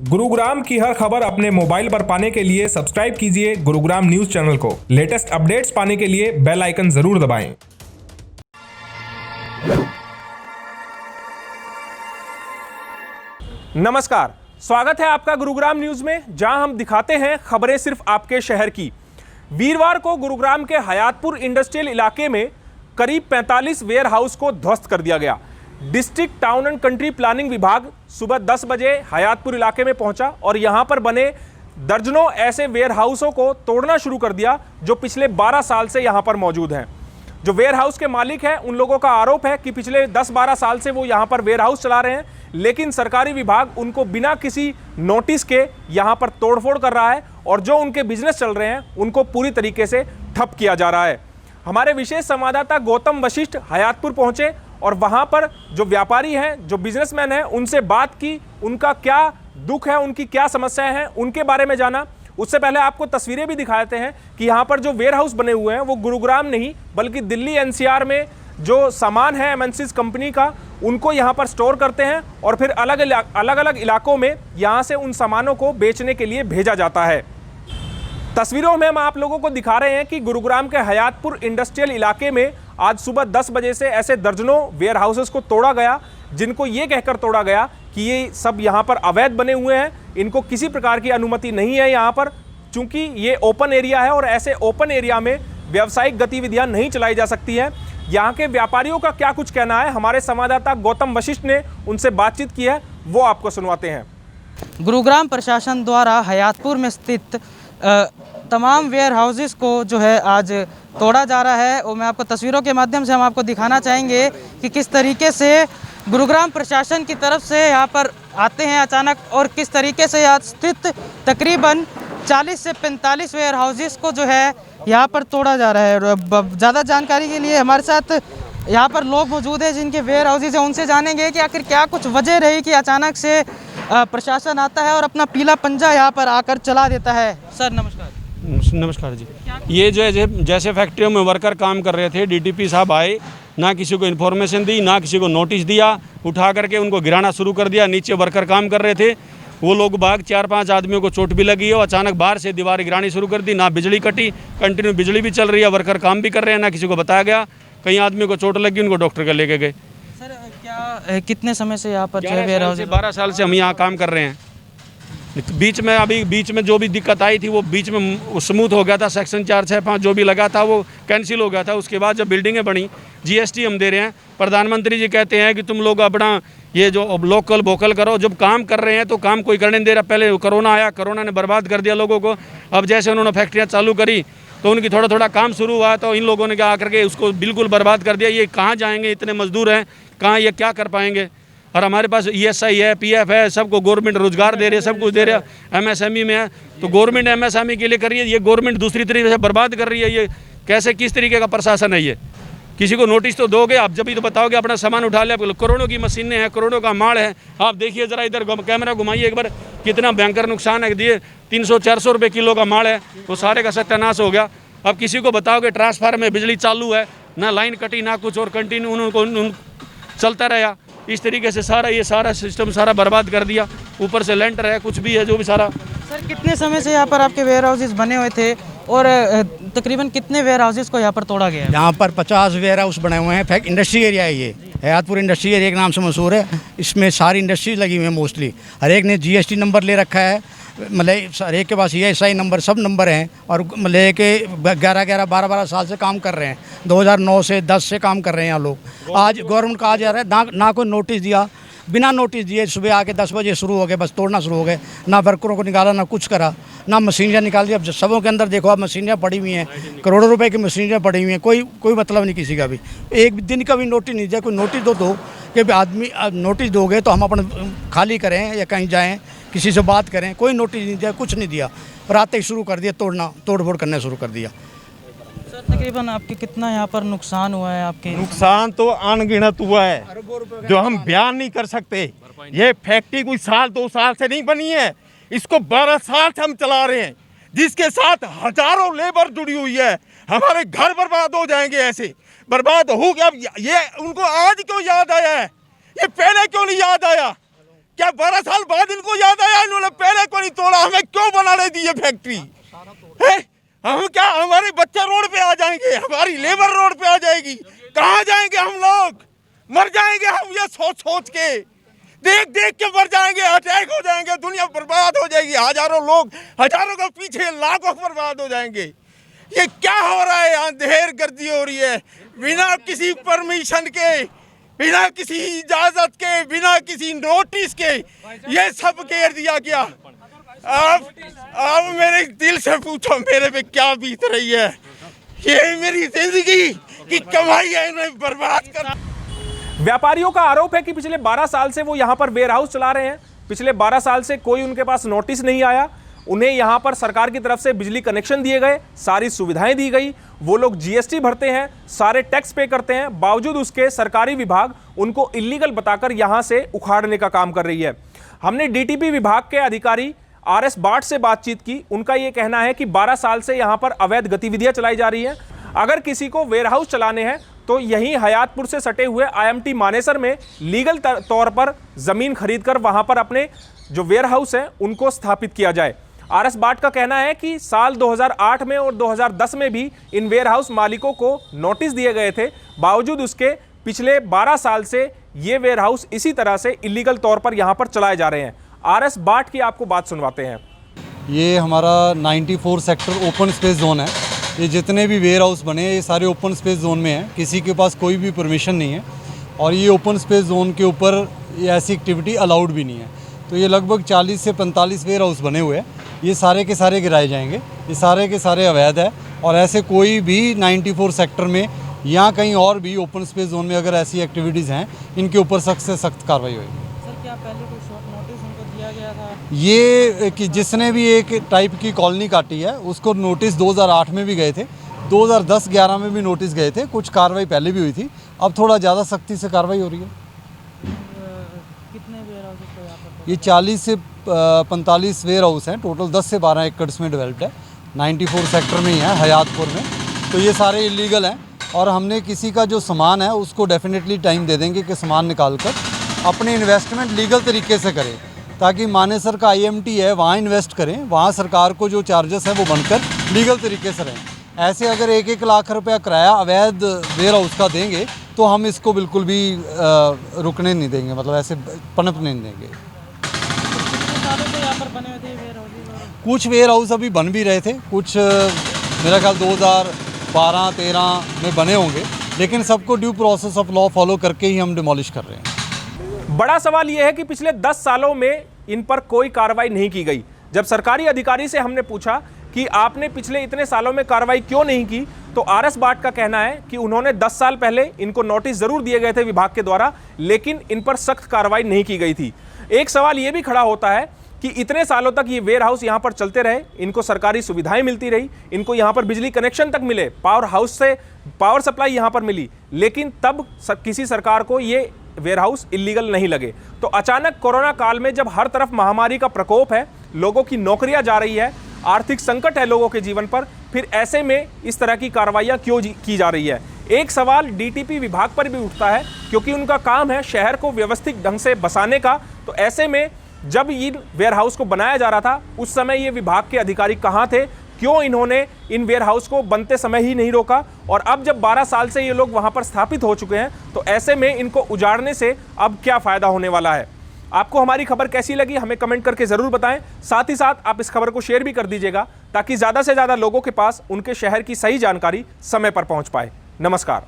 गुरुग्राम की हर खबर अपने मोबाइल पर पाने के लिए सब्सक्राइब कीजिए गुरुग्राम न्यूज चैनल को। लेटेस्ट अपडेट्स पाने के लिए बेल आइकन जरूर दबाएं। नमस्कार, स्वागत है आपका गुरुग्राम न्यूज में, जहां हम दिखाते हैं खबरें सिर्फ आपके शहर की। वीरवार को गुरुग्राम के हयातपुर इंडस्ट्रियल इलाके में करीब 45 वेयर हाउस को ध्वस्त कर दिया गया। District town and country planning विभाग सुबह 10 बजे हयातपुर इलाके में पहुंचा और यहां पर बने दर्जनों ऐसे वेयर हाउसों को तोड़ना शुरू कर दिया जो पिछले 12 साल से यहां पर मौजूद हैं। जो वेयर हाउस के मालिक हैं उन लोगों का आरोप है कि पिछले 10-12 साल से वो यहां पर वेयर हाउस चला रहे हैं, लेकिन सरकारी विभाग उनको बिना किसी नोटिस के यहां पर तोड़फोड़ कर रहा है और जो उनके बिजनेस चल रहे हैं उनको पूरी तरीके से ठप किया जा रहा है। हमारे विशेष संवाददाता गौतम वशिष्ठ हयातपुर पहुंचे और वहां पर जो व्यापारी हैं, जो बिजनेसमैन हैं, उनसे बात की, उनका क्या दुख है, उनकी क्या समस्याएं हैं, उनके बारे में जाना। उससे पहले आपको तस्वीरें भी दिखाते हैं कि यहाँ पर जो वेयर हाउस बने हुए हैं वो गुरुग्राम नहीं बल्कि दिल्ली एनसीआर में जो सामान है एमएनसीज कंपनी का, उनको यहाँ पर स्टोर करते हैं और फिर अलग अलग इलाकों में यहाँ से उन सामानों को बेचने के लिए भेजा जाता है। तस्वीरों में हम आप लोगों को दिखा रहे हैं कि गुरुग्राम के हयातपुर इंडस्ट्रियल इलाके में आज सुबह 10 बजे से ऐसे दर्जनों वेयर हाउसेस को तोड़ा गया, जिनको ये कहकर तोड़ा गया कि ये सब यहाँ पर अवैध बने हुए हैं, इनको किसी प्रकार की अनुमति नहीं है यहाँ पर, चूंकि ये ओपन एरिया है और ऐसे ओपन एरिया में व्यावसायिक गतिविधियाँ नहीं चलाई जा सकती हैं। यहाँ के व्यापारियों का क्या कुछ कहना है, हमारे संवाददाता गौतम वशिष्ठ ने उनसे बातचीत की है, वो आपको सुनवाते हैं। गुरुग्राम प्रशासन द्वारा हयातपुर में स्थित तमाम वेयर हाउसेस को जो है आज तोड़ा जा रहा है और मैं आपको तस्वीरों के माध्यम से हम आपको दिखाना चाहेंगे कि किस तरीके से गुरुग्राम प्रशासन की तरफ से यहाँ पर आते हैं अचानक और किस तरीके से यहाँ स्थित तकरीबन 40 से 45 वेयर हाउसेस को जो है यहाँ पर तोड़ा जा रहा है। ज़्यादा जानकारी के लिए हमारे साथ यहाँ पर लोग मौजूद हैं जिनके वेयर हाउसेस हैं, उनसे जानेंगे कि आखिर क्या कुछ वजह रही कि अचानक से प्रशासन आता है और अपना पीला पंजा यहाँ पर आकर चला देता है। सर नमस्कार। नमस्कार जी। ये जो है जैसे फैक्ट्रियों में वर्कर काम कर रहे थे, डीटीपी साहब आए, ना किसी को इन्फॉर्मेशन दी, ना किसी को नोटिस दिया, उठा करके उनको गिराना शुरू कर दिया। नीचे वर्कर काम कर रहे थे, वो लोग बाग 4-5 आदमियों को चोट भी लगी है। अचानक बाहर से दीवार गिरानी शुरू कर दी, ना बिजली कटी, कंटिन्यू बिजली भी चल रही है, वर्कर काम भी कर रहे हैं, ना किसी को बताया गया। कई आदमियों को चोट लगी, उनको डॉक्टर का लेके गए। सर क्या कितने समय से यहाँ पर 12 साल से हम यहाँ काम कर रहे हैं। बीच में जो भी दिक्कत आई थी वो बीच में स्मूथ हो गया था, सेक्शन 465 जो भी लगा था वो कैंसिल हो गया था। उसके बाद जब बिल्डिंगे बनी, जीएसटी हम दे रहे हैं, प्रधानमंत्री जी कहते हैं कि तुम लोग अपना ये जो लोकल वोकल करो। जब काम कर रहे हैं तो काम कोई करने नहीं दे रहा। पहले कोरोना आया, कोरोना ने बर्बाद कर दिया लोगों को। अब जैसे उन्होंने फैक्ट्रियाँ चालू करी तो उनकी थोड़ा काम शुरू हुआ तो इन लोगों ने क्या आकर के उसको बिल्कुल बर्बाद कर दिया। ये कहाँ जाएंगे, इतने मजदूर हैं, कहाँ ये क्या कर पाएंगे। और हमारे पास ईएसआई है, पीएफ है, सबको गवर्नमेंट रोजगार दे रही है, सब कुछ दे रहा है। एमएसएमई में है तो गवर्नमेंट एमएसएमई के लिए कर रही है, ये गवर्नमेंट दूसरी तरीके से बर्बाद कर रही है। ये कैसे, किस तरीके का प्रशासन है ये? किसी को नोटिस तो दोगे आप, जब भी तो बताओगे अपना सामान उठा ले। करोड़ों की मशीनें हैं, करोड़ों का माल है। आप देखिए ज़रा इधर कैमरा घुमाइए एक बार, कितना भयंकर नुकसान है। दिए 300-400 रुपये किलो का माल है, वो सारे का सत्यानाश हो गया। अब किसी को बताओगे ट्रांसफार्मर में बिजली चालू है, ना लाइन कटी ना कुछ, और कंटिन्यू उनको चलता रहा। इस तरीके से ये सारा सिस्टम सारा बर्बाद कर दिया। ऊपर से लेंटर है, कुछ भी है, जो भी सारा। सर कितने समय से यहाँ पर आपके वेयर हाउसेस बने हुए थे और तकरीबन कितने वेयर हाउसेस को यहाँ पर तोड़ा गया है? यहाँ पर 50 वेयर हाउस बने हुए हैं। इंडस्ट्री एरिया है, ये हयातपुर इंडस्ट्री एरिया के नाम से मशहूर है। इसमें सारी इंडस्ट्री लगी हुई है मोस्टली। हर एक ने जीएसटी नंबर ले रखा है, मतलब हर एक के पास ईएसआई नंबर, सब नंबर हैं। और मतलब के 11-11, 12-12 साल से काम कर रहे हैं। 2009 से 10 से काम कर रहे हैं यहाँ लोग। आज गवर्नमेंट का आ जा रहा है, ना कोई नोटिस दिया, बिना नोटिस दिए सुबह आके 10 बजे शुरू हो गए, बस तोड़ना शुरू हो गए। ना वर्करों को निकाला, ना कुछ करा, ना मशीनियाँ निकाल दी। अब सबों के अंदर देखो, अब मशीनियाँ पड़ी हुई हैं, करोड़ों रुपए की मशीनियाँ पड़ी हुई हैं। कोई मतलब नहीं किसी का भी। एक दिन का भी नोटिस नहीं दिया। कोई नोटिस दो कि आदमी नोटिस दोगे तो हम अपना खाली करें या कहीं जाएँ, किसी से बात करें। कोई नोटिस नहीं दिया, कुछ नहीं दिया, और आते ही शुरू कर दिया तोड़फोड़ करना शुरू कर दिया। सर तकरीबन आपके कितना यहाँ पर नुकसान हुआ है? आपके नुकसान तो अनगिनत हुआ है, जो हम बयान नहीं कर सकते। ये फैक्ट्री कोई 1-2 साल से नहीं बनी है, इसको 12 साल से हम चला रहे हैं, जिसके साथ हजारों लेबर जुड़ी हुई है। हमारे घर बर्बाद हो जाएंगे, ऐसे बर्बाद हो गया। ये उनको आज क्यों याद आया है? ये पहले क्यों नहीं याद आया? क्या 12 साल बाद इनको याद आया? इन्होंने तोड़ा, हमें क्यों बनाने दी ये फैक्ट्री है? हम क्या, हमारे बच्चे रोड पे आ जाएंगे, हमारी लेबर रोड पे आ जाएगी, कहाँ जाएंगे हम लोग? मर जाएंगे हम ये सोच सोच के, देख देख के मर जाएंगे, अटैक हो जाएंगे, दुनिया बर्बाद हो जाएगी, हजारों लोग, हजारों के पीछे लाखों बर्बाद हो जाएंगे। ये क्या हो रहा है? अंधेर गर्दी हो रही है बिना किसी परमिशन के, बिना किसी इजाजत के, बिना किसी नोटिस के, ये सब घेर दिया गया। अब मेरे दिल से पूछो मेरे पे क्या बीत रही है? ये मेरी जिंदगी की कमाई है, इन्हें बर्बाद कर। व्यापारियों का आरोप है कि पिछले 12 साल से वो यहाँ पर वेयर हाउस चला रहे हैं। पिछले 12 साल से कोई उनके पास नोटिस नहीं आया, उन्हें यहाँ पर सरकार की तरफ से बिजली कनेक्शन दिए गए, सारी सुविधाएं दी गई, वो लोग जीएसटी भरते हैं, सारे टैक्स पे करते हैं, बावजूद उसके सरकारी विभाग उनको इल्लीगल बताकर यहाँ से उखाड़ने का काम कर रही है। हमने डीटीपी विभाग के अधिकारी आरएस बाट से बातचीत की। उनका ये कहना है कि 12 साल से यहाँ पर अवैध गतिविधियां चलाई जा रही हैं। अगर किसी को वेयर हाउस चलाने हैं तो यहीं हयातपुर से सटे हुए आईएमटी मानेसर में लीगल तौर पर जमीन खरीदकर वहां पर अपने जो वेयर हाउस है उनको स्थापित किया जाए। आरएस बाट का कहना है कि साल 2008 में और 2010 में भी इन वेयर हाउस मालिकों को नोटिस दिए गए थे, बावजूद उसके पिछले 12 साल से ये वेयर हाउस इसी तरह से इलीगल तौर पर यहाँ पर चलाए जा रहे हैं। आरएस बाट की आपको बात सुनवाते हैं। ये हमारा 94 सेक्टर ओपन स्पेस जोन है। ये जितने भी वेयर हाउस बने हैं ये सारे ओपन स्पेस जोन में हैं, किसी के पास कोई भी परमिशन नहीं है और ये ओपन स्पेस जोन के ऊपर ये ऐसी एक्टिविटी अलाउड भी नहीं है। तो ये लगभग 40 से 45 वेयर हाउस बने हुए हैं, ये सारे के सारे गिराए जाएंगे, ये सारे के सारे अवैध है। और ऐसे कोई भी 94 सेक्टर में या कहीं और भी ओपन स्पेस जोन में अगर ऐसी एक्टिविटीज़ हैं, इनके ऊपर सख्त से सख्त कार्रवाई होगी। सर क्या पहले कोई शॉर्ट नोटिस उनको दिया गया था? ये कि जिसने भी एक टाइप की कॉलोनी काटी है उसको नोटिस 2008 में भी गए थे, 2010-11 में भी नोटिस गए थे, कुछ कार्रवाई पहले भी हुई थी, अब थोड़ा ज़्यादा सख्ती से कार्रवाई हो रही है। कितने वेयर हाउस को यहाँ पर? ये 40 से 45 वेयर हाउस हैं, टोटल 10 से 12 एकड़ में डेवलप्ड है, 94 सेक्टर में ही है, हयातपुर में। तो ये सारे इलीगल हैं और हमने किसी का जो सामान है उसको डेफिनेटली टाइम दे देंगे कि सामान निकाल कर अपने इन्वेस्टमेंट लीगल तरीके से करें, ताकि मानेसर का आईएमटी है वहाँ इन्वेस्ट करें, वहाँ सरकार को जो चार्जेस हैं वो बनकर लीगल तरीके से रहें। ऐसे अगर 1-1 लाख रुपया किराया अवैध वेयर हाउस का देंगे तो हम इसको बिल्कुल भी रुकने नहीं देंगे, मतलब ऐसे पनपने नहीं देंगे। यहाँ पर बने हुए थे वेयर हाउस? कुछ वेयर हाउस अभी बन भी रहे थे, कुछ मेरा ख्याल 2012-13 में बने होंगे, लेकिन सबको due process of law follow करके ही हम डिमोलिश कर रहे हैं। बड़ा सवाल यह है कि पिछले 10 सालों में इन पर कोई कार्रवाई नहीं की गई। जब सरकारी अधिकारी से हमने पूछा कि आपने पिछले इतने सालों में कार्रवाई क्यों नहीं की, तो आरएस बाट का कहना है कि उन्होंने 10 साल पहले इनको नोटिस जरूर दिए गए थे विभाग के द्वारा, लेकिन इन पर सख्त कार्रवाई नहीं की गई थी। एक सवाल यह भी खड़ा होता है कि इतने सालों तक ये वेयर हाउस यहाँ पर चलते रहे, इनको सरकारी सुविधाएं मिलती रही, इनको यहाँ पर बिजली कनेक्शन तक मिले, पावर हाउस से पावर सप्लाई यहाँ पर मिली, लेकिन तब किसी सरकार को ये वेयर हाउस इलीगल नहीं लगे। तो अचानक कोरोना काल में जब हर तरफ महामारी का प्रकोप है, लोगों की नौकरियां जा रही है, आर्थिक संकट है लोगों के जीवन पर, फिर ऐसे में इस तरह की कार्रवाइयां क्यों की जा रही है? एक सवाल डीटीपी विभाग पर भी उठता है, क्योंकि उनका काम है शहर को व्यवस्थित ढंग से बसाने का। तो ऐसे में जब इन वेयर हाउस को बनाया जा रहा था उस समय ये विभाग के अधिकारी कहाँ थे? क्यों इन्होंने इन वेयर हाउस को बनते समय ही नहीं रोका? और अब जब 12 साल से ये लोग वहां पर स्थापित हो चुके हैं, तो ऐसे में इनको उजाड़ने से अब क्या फायदा होने वाला है? आपको हमारी खबर कैसी लगी हमें कमेंट करके जरूर बताएं। साथ ही साथ आप इस खबर को शेयर भी कर दीजिएगा, ताकि ज्यादा से ज्यादा लोगों के पास उनके शहर की सही जानकारी समय पर पहुंच पाए। नमस्कार।